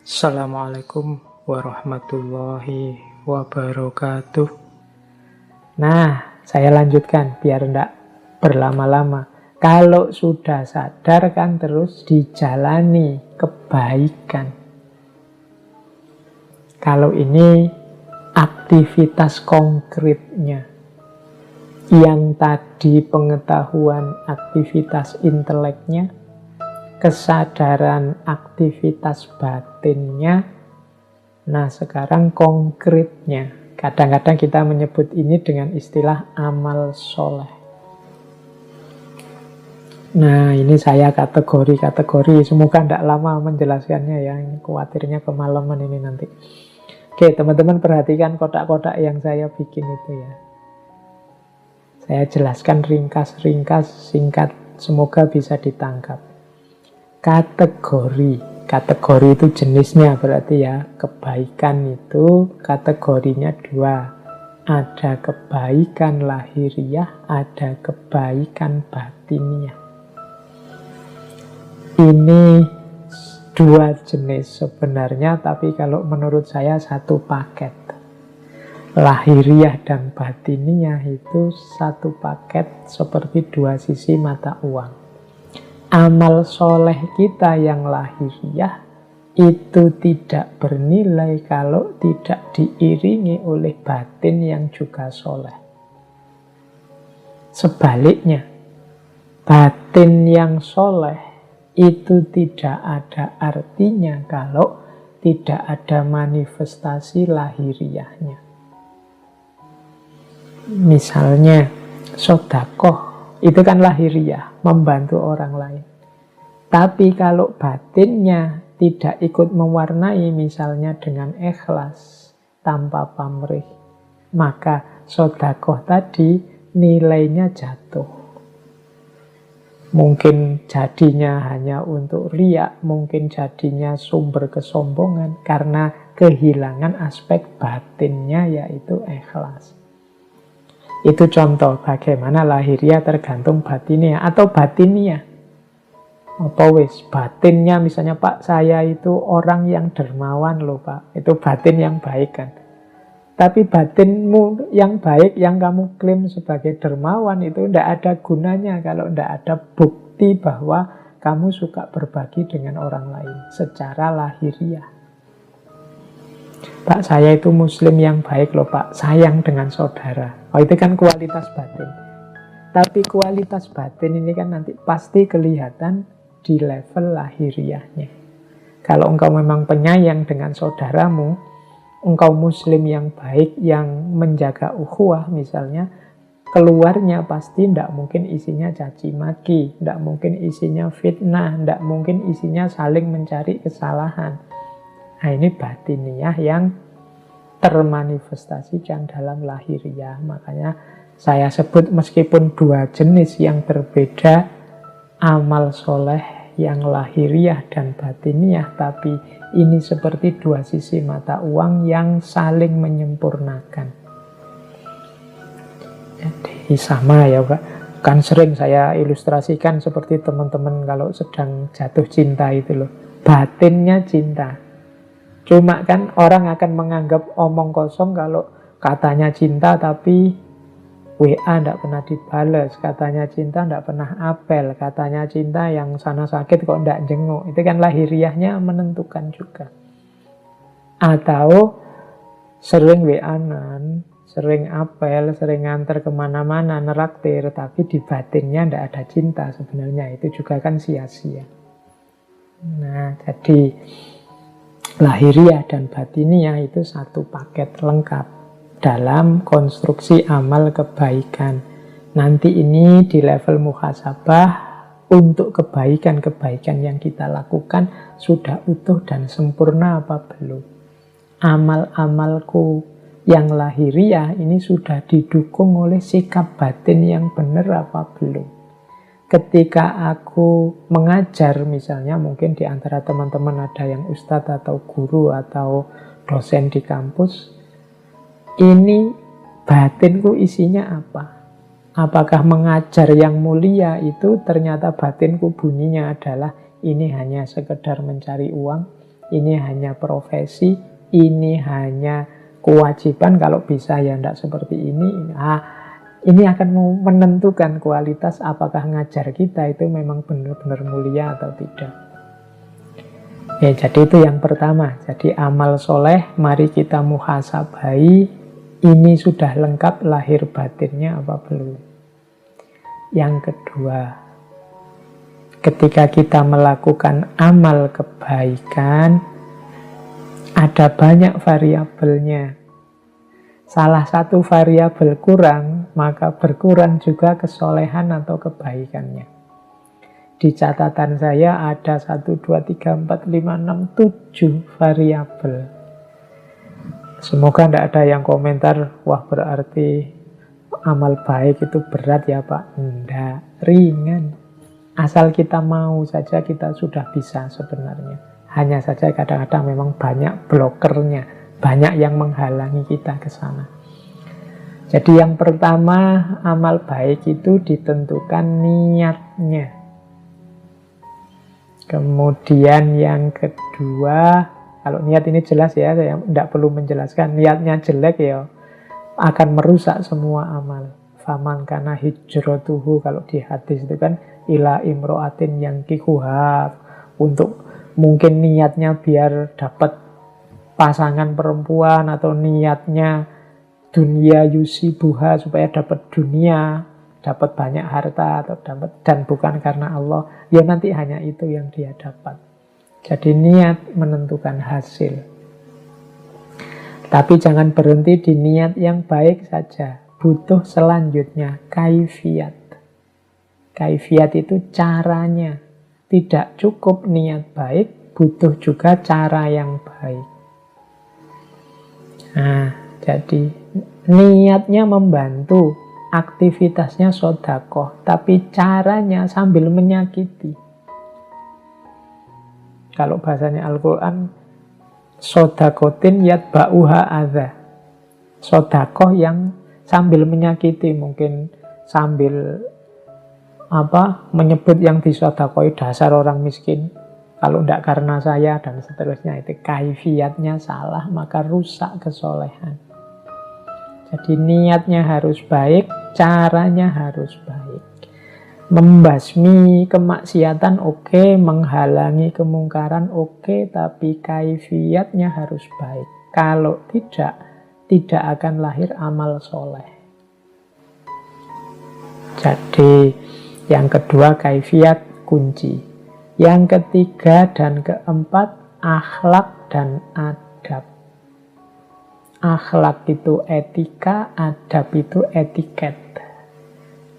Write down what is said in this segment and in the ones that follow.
Assalamualaikum warahmatullahi wabarakatuh. Nah, saya lanjutkan biar tidak berlama-lama. Kalau sudah sadar kan terus dijalani kebaikan. Kalau ini aktivitas konkretnya. Yang tadi pengetahuan aktivitas inteleknya, kesadaran aktivitas batinnya. Nah, sekarang konkretnya. Kadang-kadang kita menyebut ini dengan istilah amal soleh. Nah, ini saya kategori. Semoga tidak lama menjelaskannya ya. Ini khawatirnya kemalaman ini nanti. Oke, teman-teman perhatikan kotak-kotak yang saya bikin itu ya. Saya jelaskan ringkas-ringkas, singkat. Semoga bisa ditangkap. Kategori itu jenisnya berarti ya. Kebaikan itu kategorinya dua. Ada kebaikan lahiriah, ada kebaikan batiniah. Ini dua jenis sebenarnya, tapi kalau menurut saya satu paket. Lahiriah dan batiniah itu satu paket seperti dua sisi mata uang. Amal soleh kita yang lahiriah itu tidak bernilai kalau tidak diiringi oleh batin yang juga soleh. Sebaliknya, batin yang soleh itu tidak ada artinya kalau tidak ada manifestasi lahiriahnya. Misalnya, sedekah itu kan lahiriah, membantu orang lain. Tapi kalau batinnya tidak ikut mewarnai, misalnya dengan ikhlas, tanpa pamrih, maka sedekah tadi nilainya jatuh. Mungkin jadinya hanya untuk riya, mungkin jadinya sumber kesombongan, karena kehilangan aspek batinnya yaitu ikhlas. Itu contoh bagaimana lahiriah tergantung batiniah atau batiniah. Apa wis batinnya misalnya, Pak, saya itu orang yang dermawan loh Pak. Itu batin yang baik kan. Tapi batinmu yang baik yang kamu klaim sebagai dermawan itu tidak ada gunanya kalau tidak ada bukti bahwa kamu suka berbagi dengan orang lain secara lahiriah. Pak, saya itu muslim yang baik loh Pak, sayang dengan saudara. Oh, itu kan kualitas batin. Tapi kualitas batin ini kan nanti pasti kelihatan di level lahiriahnya. Kalau engkau memang penyayang dengan saudaramu, engkau muslim yang baik, yang menjaga ukhuwah misalnya, keluarnya pasti tidak mungkin isinya caci maki, tidak mungkin isinya fitnah, tidak mungkin isinya saling mencari kesalahan. Nah, ini batiniah yang termanifestasikan dalam lahiriah. Makanya saya sebut meskipun dua jenis yang berbeda, amal soleh yang lahiriah dan batiniah, tapi ini seperti dua sisi mata uang yang saling menyempurnakan. Jadi sama ya Pak. Kan sering saya ilustrasikan seperti teman-teman kalau sedang jatuh cinta itu loh. Batinnya cinta. Cuma kan orang akan menganggap omong kosong kalau katanya cinta tapi WA tidak pernah dibalas, katanya cinta tidak pernah apel, katanya cinta yang sana sakit kok tidak jenguk. Itu kan lahiriahnya menentukan juga. Atau sering WA-an, sering apel, sering nganter kemana-mana, neraktir, tapi di batinnya tidak ada cinta sebenarnya. Itu juga kan sia-sia. Nah, jadi lahiriah dan batiniah itu satu paket lengkap dalam konstruksi amal kebaikan. Nanti ini di level muhasabah, untuk kebaikan-kebaikan yang kita lakukan sudah utuh dan sempurna apa belum. Amal-amalku yang lahiriah ini sudah didukung oleh sikap batin yang benar apa belum. Ketika aku mengajar misalnya, mungkin di antara teman-teman ada yang ustadz atau guru atau dosen di kampus, ini batinku isinya apa? Apakah mengajar yang mulia itu ternyata batinku bunyinya adalah ini hanya sekedar mencari uang, ini hanya profesi, ini hanya kewajiban, kalau bisa ya tidak seperti ini. Ini akan menentukan kualitas apakah ngajar kita itu memang benar-benar mulia atau tidak. Ya, jadi itu yang pertama. Jadi amal soleh, mari kita muhasabahi, ini sudah lengkap lahir batinnya apa belum. Yang kedua, ketika kita melakukan amal kebaikan, ada banyak variabelnya. Salah satu variabel kurang, maka berkurang juga kesolehan atau kebaikannya. Di catatan saya ada 1, 2, 3, 4, 5, 6, 7 variabel. Semoga tidak ada yang komentar, wah berarti amal baik itu berat ya Pak. Tidak, ringan. Asal kita mau saja kita sudah bisa sebenarnya. Hanya saja kadang-kadang memang banyak blokernya, banyak yang menghalangi kita ke sana. Jadi yang pertama, amal baik itu ditentukan niatnya. Kemudian yang kedua, kalau niat ini jelas ya, saya tidak perlu menjelaskan. Niatnya jelek ya akan merusak semua amal. Faman kana hijratuhu, kalau di hadis itu kan ila imro'atin yang kikuhab, untuk mungkin niatnya biar dapat pasangan perempuan, atau niatnya dunia yusibuha supaya dapat dunia, dapat banyak harta, atau dapat, dan bukan karena Allah, ya nanti hanya itu yang dia dapat. Jadi niat menentukan hasil. Tapi jangan berhenti di niat yang baik saja. Butuh selanjutnya kaifiyat. Kaifiyat itu caranya. Tidak cukup niat baik, butuh juga cara yang baik. Nah, jadi niatnya membantu, aktivitasnya sedekah, tapi caranya sambil menyakiti. Kalau bahasanya Al-Quran, sodakotin yatba'uha adha. Sedekah yang sambil menyakiti, mungkin sambil menyebut yang disodakoi dasar orang miskin, kalau tidak karena saya, dan seterusnya. Itu kaifiyatnya salah, maka rusak kesolehan. Jadi niatnya harus baik, caranya harus baik. Membasmi kemaksiatan oke, menghalangi kemungkaran oke, tapi kaifiyatnya harus baik. Kalau tidak akan lahir amal soleh. Jadi yang kedua kaifiyat kunci. Yang ketiga dan keempat akhlak dan adab. Akhlak itu etika, adab itu etiket.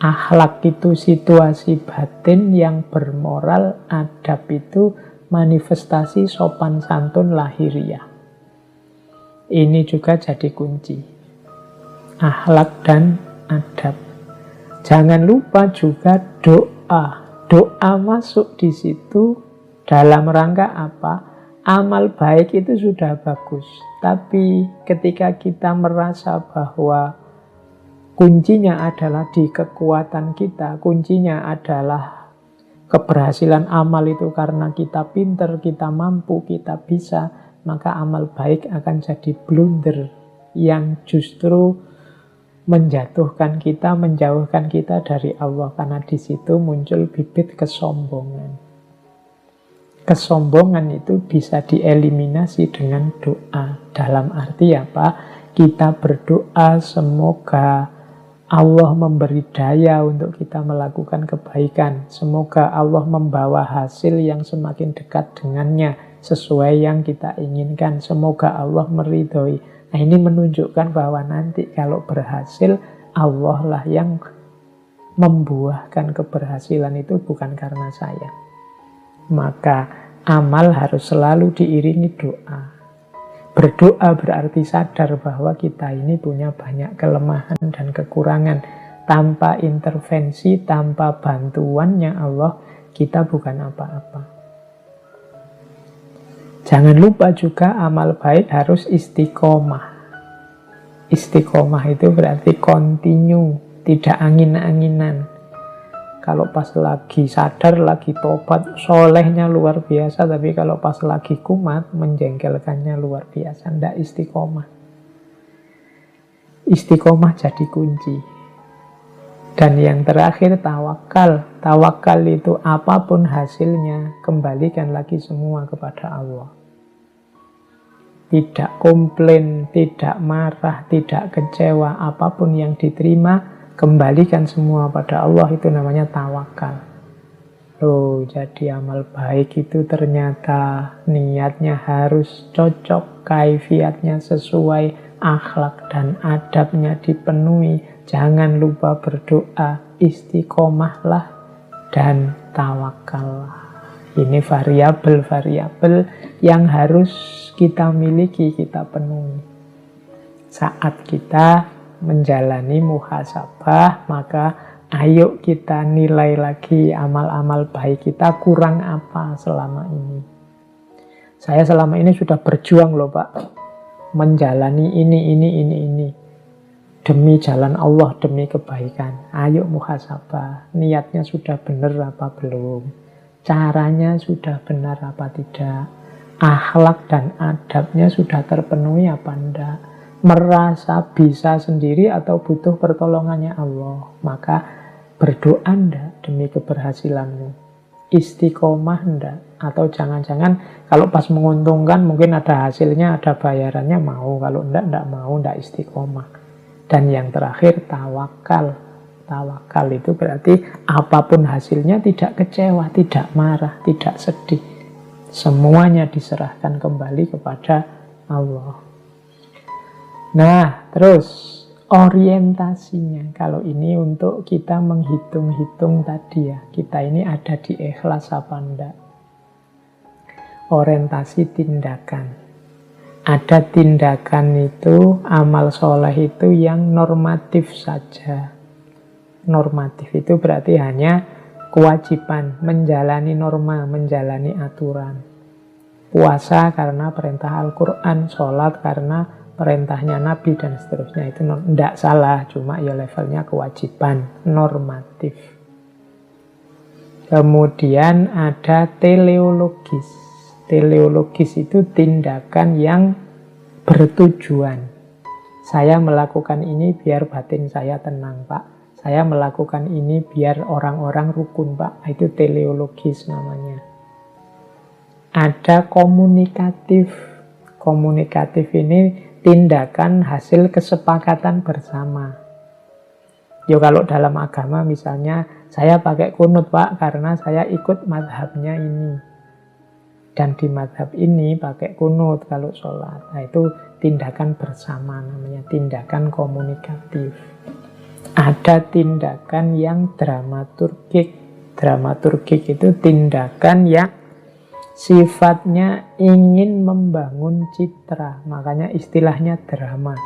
Akhlak itu situasi batin yang bermoral, adab itu manifestasi sopan santun lahiriah. Ini juga jadi kunci. Akhlak dan adab. Jangan lupa juga doa. Doa masuk di situ dalam rangka apa? Amal baik itu sudah bagus. Tapi ketika kita merasa bahwa kuncinya adalah di kekuatan kita, kuncinya adalah keberhasilan amal itu karena kita pinter, kita mampu, kita bisa, maka amal baik akan jadi blunder yang justru menjatuhkan kita, menjauhkan kita dari Allah, karena di situ muncul bibit kesombongan. Kesombongan itu bisa dieliminasi dengan doa. Dalam arti apa? Kita berdoa semoga Allah memberi daya untuk kita melakukan kebaikan. Semoga Allah membawa hasil yang semakin dekat dengannya, sesuai yang kita inginkan. Semoga Allah meridhoi. Nah, ini menunjukkan bahwa nanti kalau berhasil, Allah lah yang membuahkan keberhasilan itu, bukan karena saya. Maka amal harus selalu diiringi doa. Berdoa berarti sadar bahwa kita ini punya banyak kelemahan dan kekurangan. Tanpa intervensi, tanpa bantuannya Allah, kita bukan apa-apa. Jangan lupa juga amal baik harus istiqomah. Istiqomah itu berarti continue, tidak angin-anginan. Kalau pas lagi sadar, lagi tobat, solehnya luar biasa. Tapi kalau pas lagi kumat, menjengkelkannya luar biasa. Nggak istiqomah. Istiqomah jadi kunci. Dan yang terakhir tawakal. Tawakal itu apapun hasilnya, kembalikan lagi semua kepada Allah. Tidak komplain, tidak marah, tidak kecewa. Apapun yang diterima, kembalikan semua pada Allah. Itu namanya tawakal. Loh, jadi amal baik itu ternyata niatnya harus cocok, kaifiatnya sesuai, akhlak dan adabnya dipenuhi. Jangan lupa berdoa, istiqomahlah dan tawakallah. Ini variabel-variabel yang harus kita miliki, kita penuhi. Saat kita menjalani muhasabah, maka ayo kita nilai lagi amal-amal baik kita kurang apa selama ini. Saya selama ini sudah berjuang loh Pak, menjalani ini. Demi jalan Allah, demi kebaikan. Ayo muhasabah, niatnya sudah benar apa belum? Caranya sudah benar apa tidak? Akhlak dan adabnya sudah terpenuhi apa enggak? Merasa bisa sendiri atau butuh pertolongannya Allah? Maka berdoa enggak demi keberhasilanmu? Istiqomah enggak? Atau jangan-jangan kalau pas menguntungkan mungkin ada hasilnya, ada bayarannya mau. Kalau enggak mau, enggak istiqomah. Dan yang terakhir tawakal. Tawakal itu berarti apapun hasilnya tidak kecewa, tidak marah, tidak sedih. Semuanya diserahkan kembali kepada Allah. Nah, terus orientasinya. Kalau ini untuk kita menghitung-hitung tadi ya, kita ini ada di ikhlas apa enggak. Orientasi tindakan. Ada tindakan itu, amal soleh itu yang normatif saja. Normatif itu berarti hanya kewajiban, menjalani norma, menjalani aturan. Puasa karena perintah Al-Quran, sholat karena perintahnya Nabi, dan seterusnya. Itu tidak salah, cuma ya levelnya kewajiban, normatif. Kemudian ada teleologis. Teleologis itu tindakan yang bertujuan. Saya melakukan ini biar batin saya tenang, Pak. Saya melakukan ini biar orang-orang rukun, Pak. Itu teleologis namanya. Ada komunikatif. Komunikatif ini tindakan hasil kesepakatan bersama. Yo kalau dalam agama misalnya, saya pakai kunut, Pak, karena saya ikut madhabnya ini. Dan di madhab ini pakai kunut kalau sholat. Nah itu tindakan bersama namanya, tindakan komunikatif. Ada tindakan yang dramaturgik. Dramaturgik itu tindakan yang sifatnya ingin membangun citra. Makanya istilahnya drama.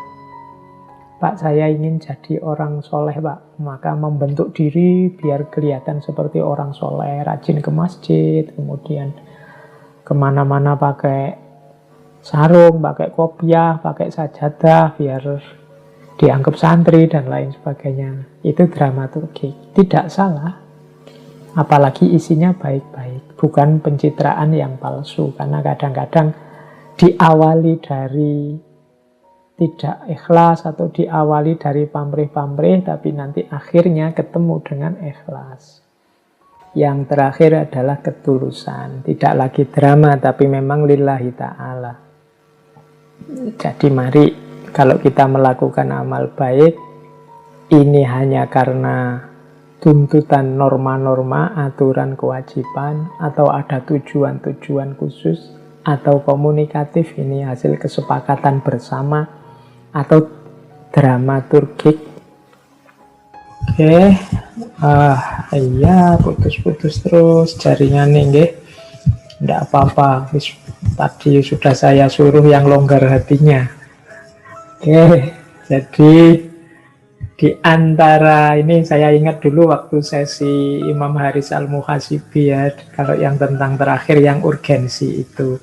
Pak, saya ingin jadi orang soleh, Pak. Maka membentuk diri biar kelihatan seperti orang soleh. Rajin ke masjid, kemudian kemana-mana pakai sarung, pakai kopiah, pakai sajadah, biar dianggap santri dan lain sebagainya. Itu dramaturgi. Tidak salah. Apalagi isinya baik-baik. Bukan pencitraan yang palsu. Karena kadang-kadang diawali dari tidak ikhlas atau diawali dari pamrih-pamrih, tapi nanti akhirnya ketemu dengan ikhlas. Yang terakhir adalah ketulusan. Tidak lagi drama, tapi memang lillahi ta'ala. Jadi mari, kalau kita melakukan amal baik, ini hanya karena tuntutan norma-norma, aturan kewajiban, atau ada tujuan-tujuan khusus, atau komunikatif, ini hasil kesepakatan bersama, atau dramaturgik. Oke. Iya, putus-putus terus jaringannya, nggih. Nggak apa-apa, tadi sudah saya suruh yang longgar hatinya. Oke, jadi di antara ini saya ingat dulu waktu sesi Imam Haris Al-Muhasibi ya, kalau yang tentang terakhir yang urgensi itu.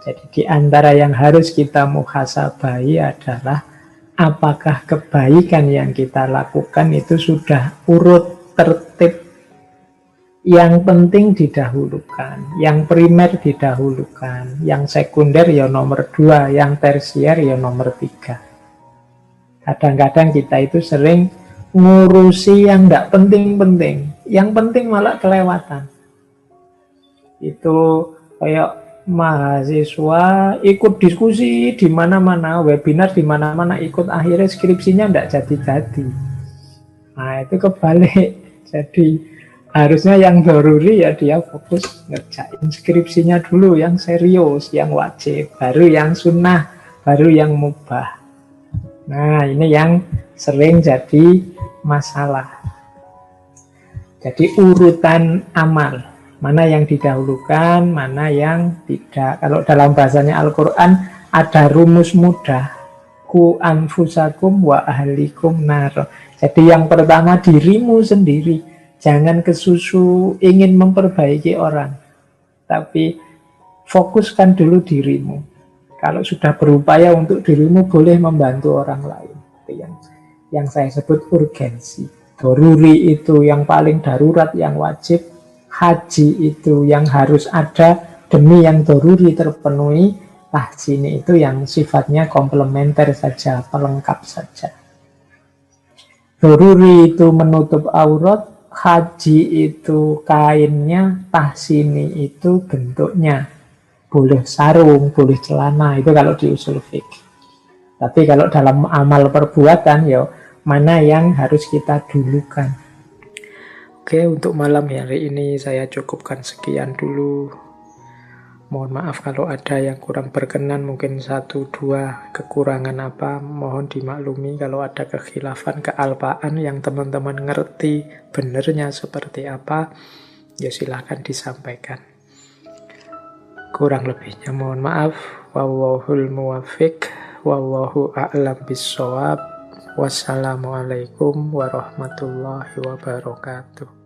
Jadi di antara yang harus kita muhasabahi adalah apakah kebaikan yang kita lakukan itu sudah urut tertib Yang penting didahulukan, yang primer didahulukan, yang sekunder ya nomor 2, yang tersier ya nomor 3. Kadang-kadang kita itu sering ngurusi yang tidak penting-penting, yang penting malah kelewatan. Itu kayak mahasiswa ikut diskusi di mana-mana, webinar di mana-mana ikut, akhirnya skripsinya tidak jadi-jadi. Nah, itu kebalik. Jadi harusnya yang doruri ya dia fokus ngerjain skripsinya dulu, yang serius, yang wajib, baru yang sunnah, baru yang mubah. Nah, ini yang sering jadi masalah. Jadi urutan amal, mana yang didahulukan, mana yang tidak. Kalau dalam bahasanya Al-Quran ada rumus mudah, ku anfusakum wa ahlikum nar. Jadi yang pertama dirimu sendiri. Jangan kesusu ingin memperbaiki orang, tapi fokuskan dulu dirimu. Kalau sudah berupaya untuk dirimu, boleh membantu orang lain. Itu yang saya sebut urgensi. Doruri itu yang paling darurat, yang wajib. Haji itu yang harus ada demi yang doruri terpenuhi. Tahsini itu yang sifatnya komplementer saja, pelengkap saja. Doruri itu menutup aurat, haji itu kainnya, tahsini itu bentuknya. Boleh sarung, boleh celana, itu kalau di usul fikih. Tapi kalau dalam amal perbuatan, ya mana yang harus kita dulukan. Oke, untuk malam hari ini saya cukupkan sekian dulu. Mohon maaf kalau ada yang kurang berkenan, mungkin 1-2 kekurangan apa, mohon dimaklumi. Kalau ada kekhilafan, kealpaan yang teman-teman ngerti benernya seperti apa, ya silahkan disampaikan. Kurang lebihnya mohon maaf. Wallahul muwaffiq, wallahu a'lam bissawab. Wassalamualaikum warahmatullahi wabarakatuh.